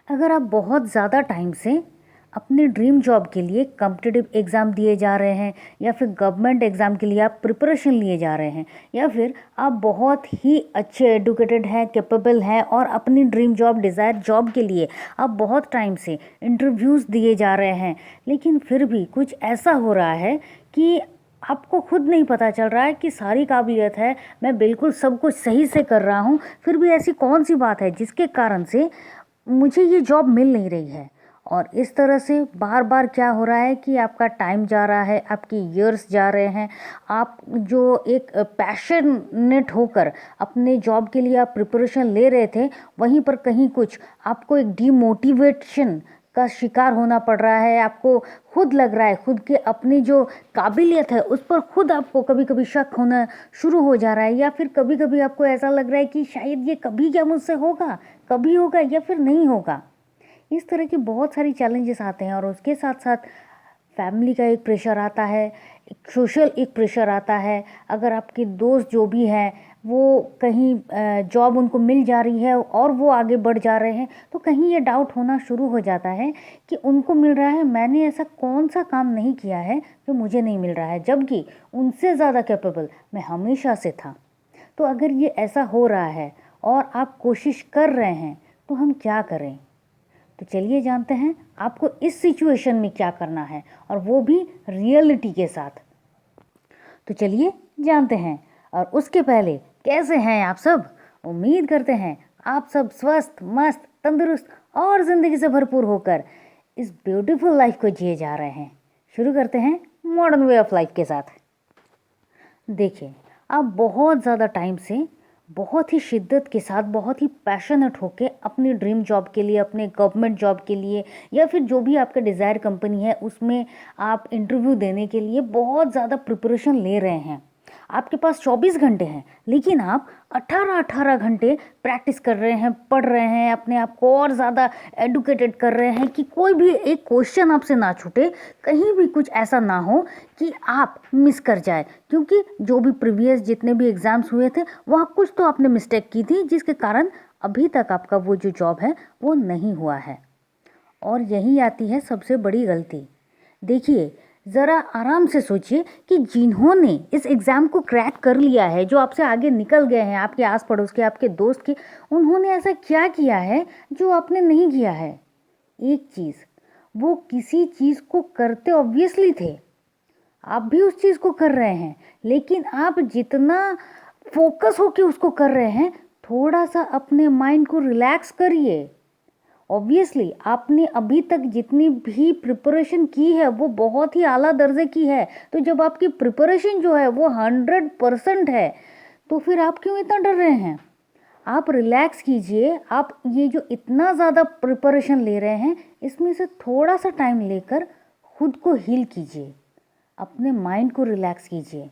अगर आप बहुत ज़्यादा टाइम से अपने ड्रीम जॉब के लिए कॉम्पिटिटिव एग्ज़ाम दिए जा रहे हैं या फिर गवर्नमेंट एग्ज़ाम के लिए आप प्रिपरेशन लिए जा रहे हैं या फिर आप बहुत ही अच्छे एडुकेटेड हैं, कैपेबल हैं और अपनी ड्रीम जॉब, डिज़ायर जॉब के लिए आप बहुत टाइम से इंटरव्यूज़ दिए जा रहे हैं, लेकिन फिर भी कुछ ऐसा हो रहा है कि आपको खुद नहीं पता चल रहा है कि सारी काबिलियत है, मैं बिल्कुल सब कुछ सही से कर रहा हूँ, फिर भी ऐसी कौन सी बात है जिसके कारण से मुझे ये जॉब मिल नहीं रही है। और इस तरह से बार बार क्या हो रहा है कि आपका टाइम जा रहा है, आपकी ईयर्स जा रहे हैं, आप जो एक पैशनेट होकर अपने जॉब के लिए आप प्रिपरेशन ले रहे थे, वहीं पर कहीं कुछ आपको एक डीमोटिवेशन का शिकार होना पड़ रहा है। आपको खुद लग रहा है, खुद के अपनी जो काबिलियत है उस पर खुद आपको कभी कभी शक होना शुरू हो जा रहा है, या फिर कभी कभी आपको ऐसा लग रहा है कि शायद ये कभी क्या मुझसे होगा, कभी होगा या फिर नहीं होगा। इस तरह की बहुत सारी चैलेंजेस आते हैं और उसके साथ साथ फैमिली का एक प्रेशर आता है, एक सोशल एक प्रेशर आता है। अगर आपके दोस्त जो भी हैं वो कहीं जॉब उनको मिल जा रही है और वो आगे बढ़ जा रहे हैं, तो कहीं ये डाउट होना शुरू हो जाता है कि उनको मिल रहा है, मैंने ऐसा कौन सा काम नहीं किया है जो मुझे नहीं मिल रहा है, जबकि उनसे ज़्यादा कैपेबल मैं हमेशा से था। तो अगर ये ऐसा हो रहा है और आप कोशिश कर रहे हैं तो हम क्या करें? तो चलिए जानते हैं आपको इस सिचुएशन में क्या करना है, और वो भी रियलिटी के साथ। तो चलिए जानते हैं। और उसके पहले कैसे हैं आप सब? उम्मीद करते हैं आप सब स्वस्थ, मस्त, तंदुरुस्त और ज़िंदगी से भरपूर होकर इस ब्यूटीफुल लाइफ को जिए जा रहे हैं। शुरू करते हैं मॉडर्न वे ऑफ लाइफ के साथ। देखिए, आप बहुत ज़्यादा टाइम से बहुत ही शिद्दत के साथ, बहुत ही पैशनेट होके अपनी ड्रीम जॉब के लिए, अपने गवर्नमेंट जॉब के लिए या फिर जो भी आपका डिज़ायर कंपनी है उसमें आप इंटरव्यू देने के लिए बहुत ज़्यादा प्रिपरेशन ले रहे हैं। आपके पास 24 घंटे हैं, लेकिन आप 18-18 घंटे प्रैक्टिस कर रहे हैं, पढ़ रहे हैं, अपने आप को और ज़्यादा एडुकेटेड कर रहे हैं कि कोई भी एक क्वेश्चन आपसे ना छूटे, कहीं भी कुछ ऐसा ना हो कि आप मिस कर जाए। क्योंकि जो भी प्रीवियस जितने भी एग्ज़ाम्स हुए थे वहाँ कुछ तो आपने मिस्टेक की थी, जिसके कारण अभी तक आपका वो जो जॉब है वो नहीं हुआ है। और यही आती है सबसे बड़ी गलती। देखिए, ज़रा आराम से सोचिए कि जिन्होंने इस एग्ज़ाम को क्रैक कर लिया है, जो आपसे आगे निकल गए हैं, आपके आस पड़ोस के, आपके दोस्त के, उन्होंने ऐसा क्या किया है जो आपने नहीं किया है? एक चीज़, वो किसी चीज़ को करते ऑब्वियसली थे, आप भी उस चीज़ को कर रहे हैं, लेकिन आप जितना फोकस होके उसको कर रहे हैं, थोड़ा सा अपने माइंड को रिलैक्स करिए। ऑब्वियसली आपने अभी तक जितनी भी प्रिपरेशन की है वो बहुत ही आला दर्जे की है, तो जब आपकी प्रिपरेशन जो है वो 100% है, तो फिर आप क्यों इतना डर रहे हैं? आप रिलैक्स कीजिए। आप ये जो इतना ज़्यादा प्रिपरेशन ले रहे हैं, इसमें से थोड़ा सा टाइम लेकर खुद को हील कीजिए, अपने माइंड को रिलैक्स कीजिए।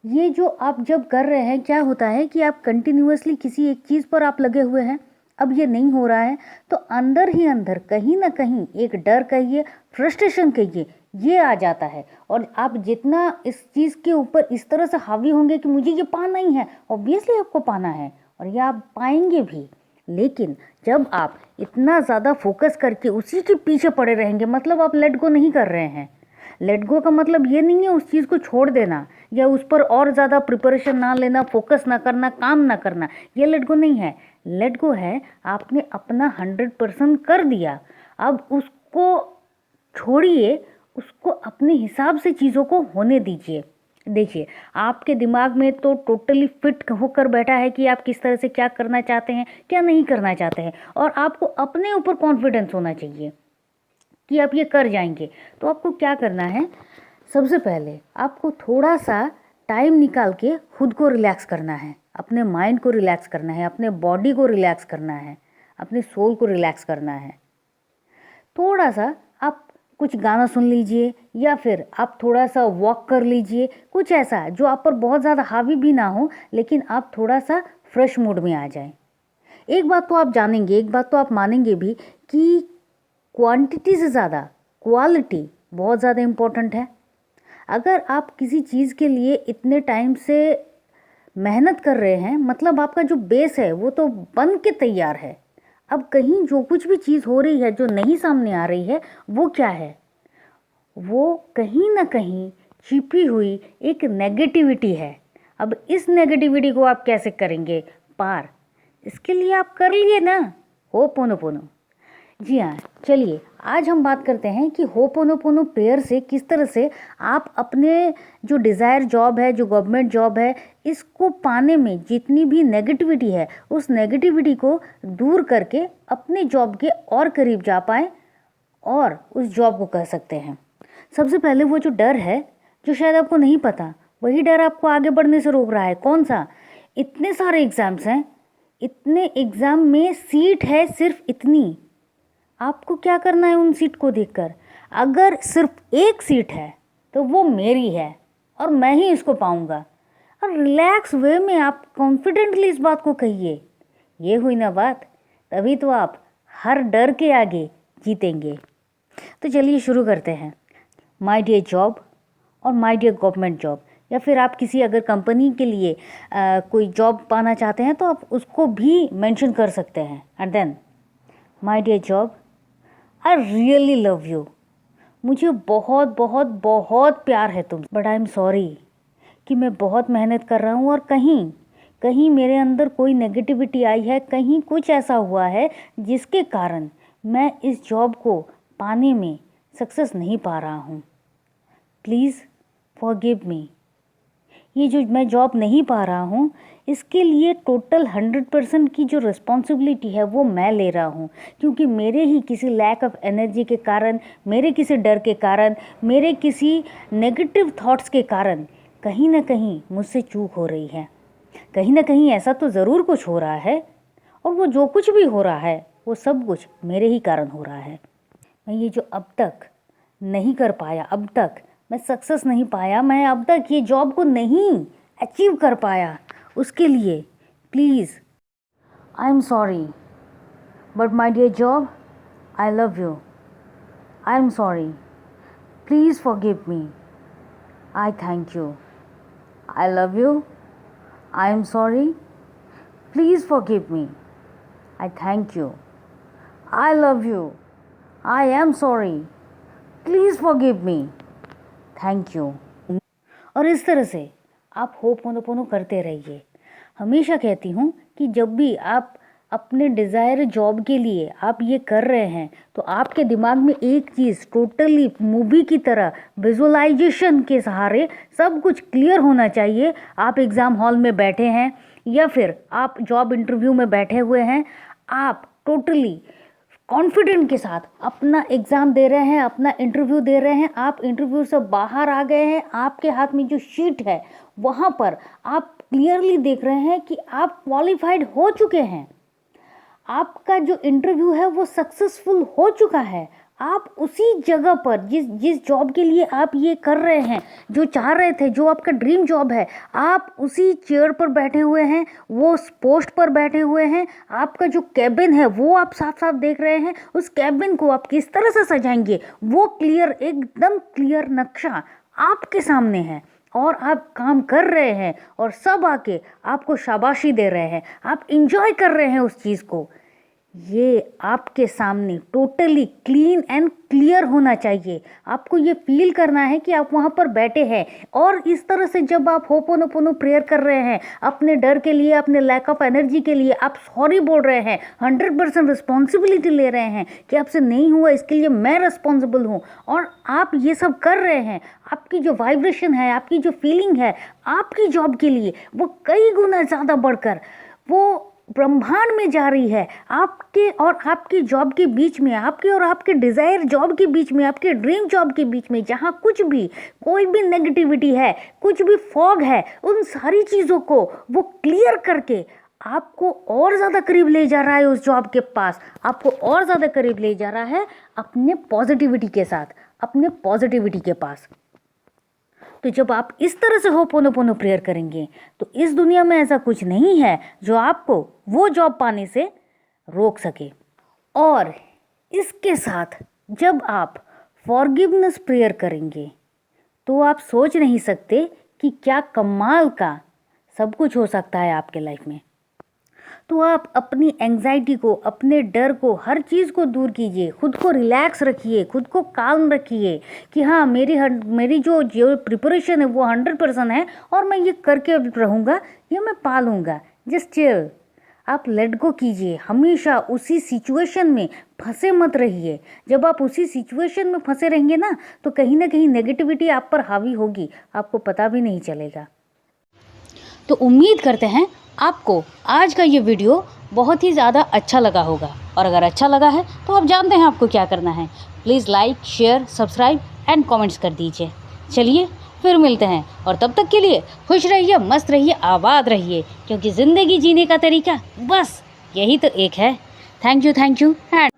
ये जो आप जब कर रहे हैं, क्या होता है कि आप कंटिन्यूअसली किसी एक चीज़ पर आप लगे हुए हैं, अब ये नहीं हो रहा है, तो अंदर ही अंदर कहीं ना कहीं एक डर कहिए, फ्रस्ट्रेशन कहिए, ये आ जाता है। और आप जितना इस चीज़ के ऊपर इस तरह से हावी होंगे कि मुझे ये पाना ही है, ऑब्वियसली आपको पाना है और ये आप पाएंगे भी। लेकिन जब आप इतना ज़्यादा फोकस करके उसी के पीछे पड़े रहेंगे, मतलब आप लेट गो नहीं कर रहे हैं। लेट गो का मतलब ये नहीं है उस चीज़ को छोड़ देना या उस पर और ज़्यादा प्रिपरेशन ना लेना, फोकस ना करना, काम ना करना, ये लेट गो नहीं है। लेट गो है आपने अपना 100% कर दिया, अब उसको छोड़िए, उसको अपने हिसाब से चीज़ों को होने दीजिए। देखिए, आपके दिमाग में तो टोटली फिट होकर बैठा है कि आप किस तरह से क्या करना चाहते हैं, क्या नहीं करना चाहते हैं, और आपको अपने ऊपर कॉन्फिडेंस होना चाहिए कि आप ये कर जाएंगे। तो आपको क्या करना है? सबसे पहले आपको थोड़ा सा टाइम निकाल के खुद को रिलैक्स करना है, अपने माइंड को रिलैक्स करना है, अपने बॉडी को रिलैक्स करना है, अपने सोल को रिलैक्स करना है। थोड़ा सा आप कुछ गाना सुन लीजिए या फिर आप थोड़ा सा वॉक कर लीजिए, कुछ ऐसा जो आप पर बहुत ज़्यादा हावी भी ना हो, लेकिन आप थोड़ा सा फ्रेश मूड में आ जाएं। एक बात तो आप जानेंगे, एक बात तो आप मानेंगे भी कि क्वांटिटी से ज़्यादा क्वालिटी बहुत ज़्यादा इम्पोर्टेंट है। अगर आप किसी चीज़ के लिए इतने टाइम से मेहनत कर रहे हैं, मतलब आपका जो बेस है वो तो बन के तैयार है। अब कहीं जो कुछ भी चीज़ हो रही है, जो नहीं सामने आ रही है, वो क्या है? वो कहीं ना कहीं छिपी हुई एक नेगेटिविटी है। अब इस नेगेटिविटी को आप कैसे करेंगे पार? इसके लिए आप कर लिए ना होपोनोपोनो। जी हाँ, चलिए आज हम बात करते हैं कि होपोनोपोनो प्रेयर से किस तरह से आप अपने जो डिज़ायर जॉब है, जो गवर्नमेंट जॉब है, इसको पाने में जितनी भी नेगेटिविटी है, उस नेगेटिविटी को दूर करके अपने जॉब के और करीब जा पाएँ और उस जॉब को कर सकते हैं। सबसे पहले वो जो डर है, जो शायद आपको नहीं पता, वही डर आपको आगे बढ़ने से रोक रहा है। कौन सा? इतने सारे एग्ज़ाम्स हैं, इतने एग्ज़ाम में सीट है सिर्फ इतनी। आपको क्या करना है उन सीट को देखकर? अगर सिर्फ एक सीट है तो वो मेरी है और मैं ही इसको पाऊंगा। और रिलैक्स वे में आप कॉन्फिडेंटली इस बात को कहिए। ये हुई ना बात, तभी तो आप हर डर के आगे जीतेंगे। तो चलिए शुरू करते हैं। माय डियर जॉब और माय डियर गवर्नमेंट जॉब, या फिर आप किसी अगर कंपनी के लिए कोई जॉब पाना चाहते हैं तो आप उसको भी मेंशन कर सकते हैं। And then my dear job, I really love you. मुझे बहुत बहुत बहुत प्यार है तुम, बट आई एम सॉरी कि मैं बहुत मेहनत कर रहा हूँ और कहीं कहीं मेरे अंदर कोई नेगेटिविटी आई है, कहीं कुछ ऐसा हुआ है जिसके कारण मैं इस जॉब को पाने में सक्सेस नहीं पा रहा हूँ। प्लीज़ फॉरगिव मी। ये जो मैं जॉब नहीं पा रहा हूँ, इसके लिए टोटल 100% की जो रिस्पॉन्सिबिलिटी है वो मैं ले रहा हूँ, क्योंकि मेरे ही किसी लैक ऑफ एनर्जी के कारण, मेरे किसी डर के कारण, मेरे किसी नेगेटिव थॉट्स के कारण कहीं ना कहीं मुझसे चूक हो रही है। कहीं ना कहीं ऐसा तो ज़रूर कुछ हो रहा है, और वो जो कुछ भी हो रहा है वो सब कुछ मेरे ही कारण हो रहा है। मैं ये जो अब तक नहीं कर पाया, अब तक मैं सक्सेस नहीं पाया, मैं अब तक ये जॉब को नहीं अचीव कर पाया, उसके लिए please I am sorry, but my dear job, I love you. I am sorry, please forgive me. I thank you. I love you. I am sorry, please forgive me. I thank you. I love you. I am sorry, please forgive me. Thank you. और इस तरह से आप ho'oponopono करते रहिए। हमेशा कहती हूँ कि जब भी आप अपने डिज़ायर जॉब के लिए आप ये कर रहे हैं तो आपके दिमाग में एक चीज़ टोटली मूवी की तरह विजुअलाइजेशन के सहारे सब कुछ क्लियर होना चाहिए। आप एग्ज़ाम हॉल में बैठे हैं या फिर आप जॉब इंटरव्यू में बैठे हुए हैं, आप टोटली कॉन्फिडेंट के साथ अपना एग्ज़ाम दे रहे हैं, अपना इंटरव्यू दे रहे हैं, आप इंटरव्यू से बाहर आ गए हैं, आपके हाथ में जो शीट है वहाँ पर आप क्लियरली देख रहे हैं कि आप क्वालिफाइड हो चुके हैं, आपका जो इंटरव्यू है वो सक्सेसफुल हो चुका है। आप उसी जगह पर जिस जिस जॉब के लिए आप ये कर रहे हैं, जो चाह रहे थे, जो आपका ड्रीम जॉब है, आप उसी चेयर पर बैठे हुए हैं, वो पोस्ट पर बैठे हुए हैं। आपका जो कैबिन है वो आप साफ साफ देख रहे हैं। उस कैबिन को आप किस तरह से सजाएंगे वो क्लियर, एकदम क्लियर नक्शा आपके सामने है और आप काम कर रहे हैं और सब आके आपको शाबाशी दे रहे हैं, आप इंजॉय कर रहे हैं उस चीज़ को। ये आपके सामने टोटली क्लीन एंड क्लियर होना चाहिए। आपको ये फील करना है कि आप वहाँ पर बैठे हैं। और इस तरह से जब आप होपोनोपोनो प्रेयर कर रहे हैं, अपने डर के लिए, अपने लैक ऑफ एनर्जी के लिए आप सॉरी बोल रहे हैं, 100% रिस्पॉन्सिबिलिटी ले रहे हैं कि आपसे नहीं हुआ, इसके लिए मैं रिस्पॉन्सिबल हूँ, और आप ये सब कर रहे हैं, आपकी जो वाइब्रेशन है, आपकी जो फीलिंग है आपकी जॉब के लिए, वो कई गुना ज़्यादा बढ़कर वो ब्रह्मांड में जा रही है। आपके और आपकी जॉब के बीच में, आपके और आपके डिज़ायर जॉब के बीच में, आपके ड्रीम जॉब के बीच में जहाँ कुछ भी, कोई भी नेगेटिविटी है, कुछ भी फॉग है, उन सारी चीज़ों को वो क्लियर करके आपको और ज़्यादा करीब ले जा रहा है उस जॉब के पास, आपको और ज़्यादा करीब ले जा रहा है अपने पॉजिटिविटी के साथ, अपने पॉजिटिविटी के पास। तो जब आप इस तरह से होपोनोपोनो प्रेयर करेंगे तो इस दुनिया में ऐसा कुछ नहीं है जो आपको वो जॉब पाने से रोक सके। और इसके साथ जब आप फॉरगिवनेस प्रेयर करेंगे तो आप सोच नहीं सकते कि क्या कमाल का सब कुछ हो सकता है आपके लाइफ में। तो आप अपनी एंग्जाइटी को, अपने डर को, हर चीज़ को दूर कीजिए, खुद को रिलैक्स रखिए, खुद को काम रखिए कि हाँ मेरी जो प्रिपरेशन है वो 100% है और मैं ये करके रहूँगा, ये मैं पा लूँगा। जस्ट चिल, आप लेट गो कीजिए। हमेशा उसी सिचुएशन में फंसे मत रहिए। जब आप उसी सिचुएशन में फंसे रहेंगे ना तो कहीं ना कहीं नेगेटिविटी आप पर हावी होगी, आपको पता भी नहीं चलेगा। तो उम्मीद करते हैं आपको आज का ये वीडियो बहुत ही ज़्यादा अच्छा लगा होगा, और अगर अच्छा लगा है तो आप जानते हैं आपको क्या करना है। Please like, share, subscribe and comments कर दीजिए। चलिए फिर मिलते हैं, और तब तक के लिए खुश रहिए, मस्त रहिए, आबाद रहिए, क्योंकि ज़िंदगी जीने का तरीका बस यही तो एक है। Thank you and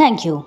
thank you.